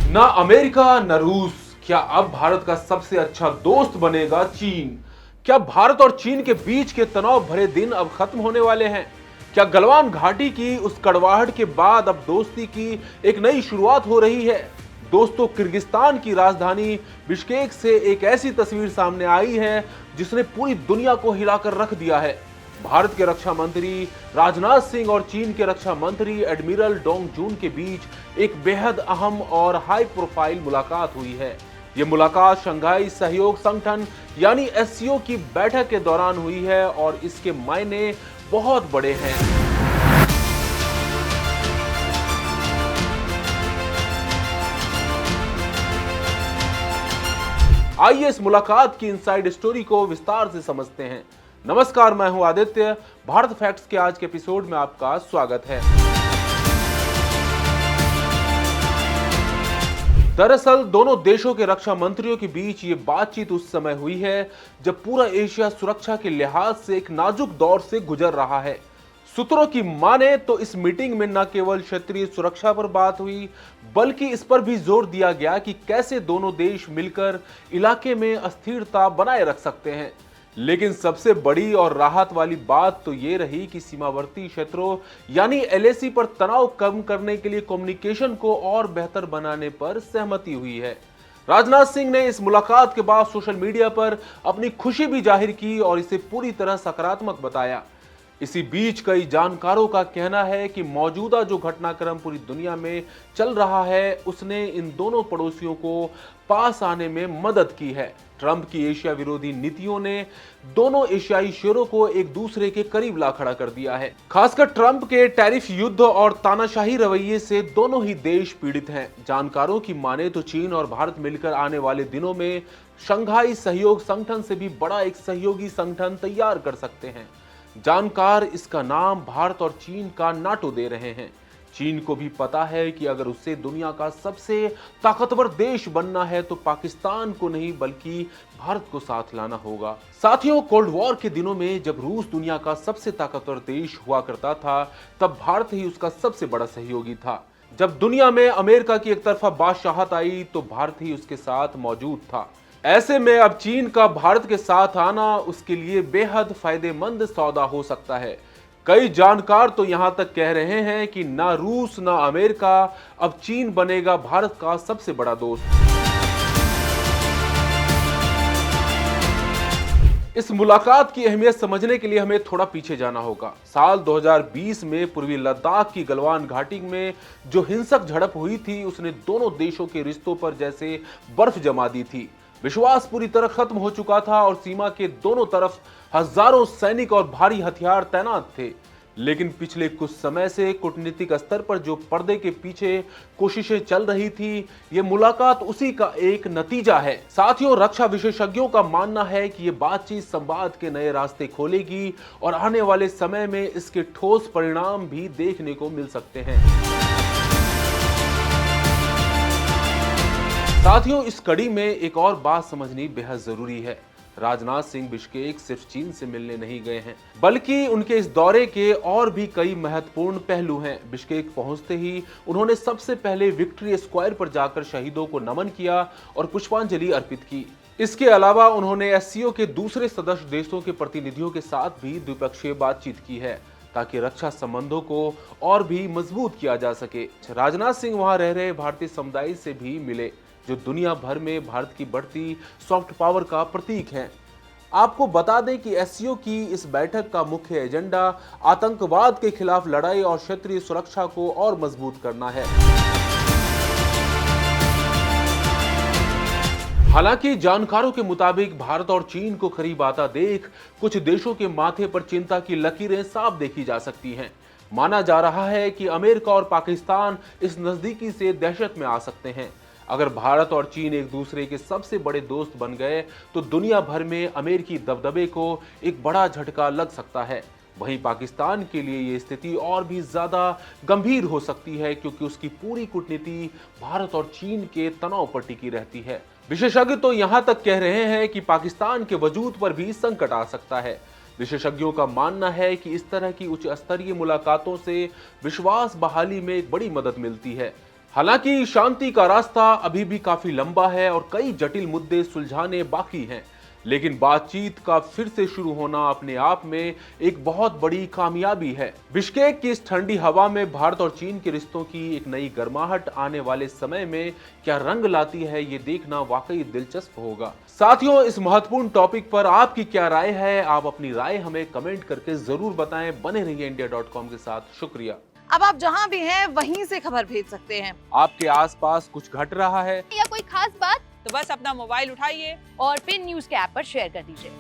ना अमेरिका न रूस, क्या अब भारत का सबसे अच्छा दोस्त बनेगा चीन? क्या भारत और चीन के बीच के तनाव भरे दिन अब खत्म होने वाले हैं? क्या गलवान घाटी की उस कड़वाहट के बाद अब दोस्ती की एक नई शुरुआत हो रही है? दोस्तों, किर्गिस्तान की राजधानी बिश्केक से एक ऐसी तस्वीर सामने आई है जिसने पूरी दुनिया को हिलाकर रख दिया है। भारत के रक्षा मंत्री राजनाथ सिंह और चीन के रक्षा मंत्री एडमिरल डोंग जून के बीच एक बेहद अहम और हाई प्रोफाइल मुलाकात हुई है। ये मुलाकात शंघाई सहयोग संगठन यानी एससीओ की बैठक के दौरान हुई है और इसके मायने बहुत बड़े हैं। आइए इस मुलाकात की इनसाइड स्टोरी को विस्तार से समझते हैं। नमस्कार, मैं हूं आदित्य। भारत फैक्ट्स के आज के एपिसोड में आपका स्वागत है। दरअसल दोनों देशों के रक्षा मंत्रियों के बीच ये बातचीत उस समय हुई है जब पूरा एशिया सुरक्षा के लिहाज से एक नाजुक दौर से गुजर रहा है। सूत्रों की माने तो इस मीटिंग में न केवल क्षेत्रीय सुरक्षा पर बात हुई, बल्कि इस पर भी जोर दिया गया कि कैसे दोनों देश मिलकर इलाके में अस्थिरता बनाए रख सकते हैं। लेकिन सबसे बड़ी और राहत वाली बात तो ये रही कि सीमावर्ती क्षेत्रों यानी एलएसी पर तनाव कम करने के लिए कम्युनिकेशन को और बेहतर बनाने पर सहमति हुई है। राजनाथ सिंह ने इस मुलाकात के बाद सोशल मीडिया पर अपनी खुशी भी जाहिर की और इसे पूरी तरह सकारात्मक बताया। इसी बीच कई जानकारों का कहना है कि मौजूदा जो घटनाक्रम पूरी दुनिया में चल रहा है उसने इन दोनों पड़ोसियों को पास आने में मदद की है। ट्रंप की एशिया विरोधी नीतियों ने दोनों एशियाई शेरों को एक दूसरे के करीब ला खड़ा कर दिया है। खासकर ट्रंप के टैरिफ युद्ध और तानाशाही रवैये से दोनों ही देश पीड़ित हैं। जानकारों की माने तो चीन और भारत मिलकर आने वाले दिनों में शंघाई सहयोग संगठन से भी बड़ा एक सहयोगी संगठन तैयार कर सकते हैं। जानकार इसका नाम भारत और चीन का नाटो दे रहे हैं। चीन को भी पता है कि अगर उसे दुनिया का सबसे ताकतवर देश बनना है तो पाकिस्तान को नहीं बल्कि भारत को साथ लाना होगा। साथियों, कोल्ड वॉर के दिनों में जब रूस दुनिया का सबसे ताकतवर देश हुआ करता था, तब भारत ही उसका सबसे बड़ा सहयोगी था। जब दुनिया में अमेरिका की एक तरफा बादशाहत आई तो भारत ही उसके साथ मौजूद था। ऐसे में अब चीन का भारत के साथ आना उसके लिए बेहद फायदेमंद सौदा हो सकता है। कई जानकार तो यहां तक कह रहे हैं कि ना रूस ना अमेरिका, अब चीन बनेगा भारत का सबसे बड़ा दोस्त। इस मुलाकात की अहमियत समझने के लिए हमें थोड़ा पीछे जाना होगा। साल 2020 में पूर्वी लद्दाख की गलवान घाटी में जो हिंसक झड़प हुई थी उसने दोनों देशों के रिश्तों पर जैसे बर्फ जमा दी थी। विश्वास पूरी तरह खत्म हो चुका था और सीमा के दोनों तरफ हजारों सैनिक और भारी हथियार तैनात थे। लेकिन पिछले कुछ समय से कूटनीतिक स्तर पर जो पर्दे के पीछे कोशिशें चल रही थी, ये मुलाकात उसी का एक नतीजा है। साथियों, रक्षा विशेषज्ञों का मानना है कि ये बातचीत संवाद के नए रास्ते खोलेगी और आने वाले समय में इसके ठोस परिणाम भी देखने को मिल सकते हैं। साथियों, इस कड़ी में एक और बात समझनी बेहद जरूरी है। राजनाथ सिंह बिश्केक सिर्फ चीन से मिलने नहीं गए हैं, बल्कि उनके इस दौरे के और भी कई महत्वपूर्ण पहलू हैं। बिश्केक पहुंचते ही उन्होंने सबसे पहले विक्ट्री स्क्वायर पर जाकर शहीदों को नमन किया और पुष्पांजलि अर्पित की। इसके अलावा उन्होंने एससीओ के दूसरे सदस्य देशों के प्रतिनिधियों के साथ भी द्विपक्षीय बातचीत की है ताकि रक्षा संबंधों को और भी मजबूत किया जा सके। राजनाथ सिंह वहां रह रहे भारतीय समुदाय से भी मिले जो दुनिया भर में भारत की बढ़ती सॉफ्ट पावर का प्रतीक है। आपको बता दें कि एससीओ की इस बैठक का मुख्य एजेंडा आतंकवाद के खिलाफ लड़ाई और क्षेत्रीय सुरक्षा को और मजबूत करना है। हालांकि जानकारों के मुताबिक भारत और चीन को करीब आता देख कुछ देशों के माथे पर चिंता की लकीरें साफ देखी जा सकती हैं। माना जा रहा है कि अमेरिका और पाकिस्तान इस नजदीकी से दहशत में आ सकते हैं। अगर भारत और चीन एक दूसरे के सबसे बड़े दोस्त बन गए तो दुनिया भर में अमेरिकी दबदबे को एक बड़ा झटका लग सकता है। वहीं पाकिस्तान के लिए ये स्थिति और भी ज्यादा गंभीर हो सकती है क्योंकि उसकी पूरी कूटनीति भारत और चीन के तनाव पर टिकी रहती है। विशेषज्ञ तो यहां तक कह रहे हैं कि पाकिस्तान के वजूद पर भी संकट आ सकता है। विशेषज्ञों का मानना है कि इस तरह की उच्च स्तरीय मुलाकातों से विश्वास बहाली में एक बड़ी मदद मिलती है। हालांकि शांति का रास्ता अभी भी काफी लंबा है और कई जटिल मुद्दे सुलझाने बाकी हैं, लेकिन बातचीत का फिर से शुरू होना अपने आप में एक बहुत बड़ी कामयाबी है। बिश्केक की इस ठंडी हवा में भारत और चीन के रिश्तों की एक नई गर्माहट आने वाले समय में क्या रंग लाती है, ये देखना वाकई दिलचस्प होगा। साथियों, इस महत्वपूर्ण टॉपिक पर आपकी क्या राय है? आप अपनी राय हमें कमेंट करके जरूर बताएं। बने रहिए India.com के साथ। शुक्रिया। अब आप जहां भी हैं वहीं से खबर भेज सकते हैं। आपके आसपास कुछ घट रहा है या कोई खास बात, तो बस अपना मोबाइल उठाइए और फिर न्यूज के ऐप पर शेयर कर दीजिए।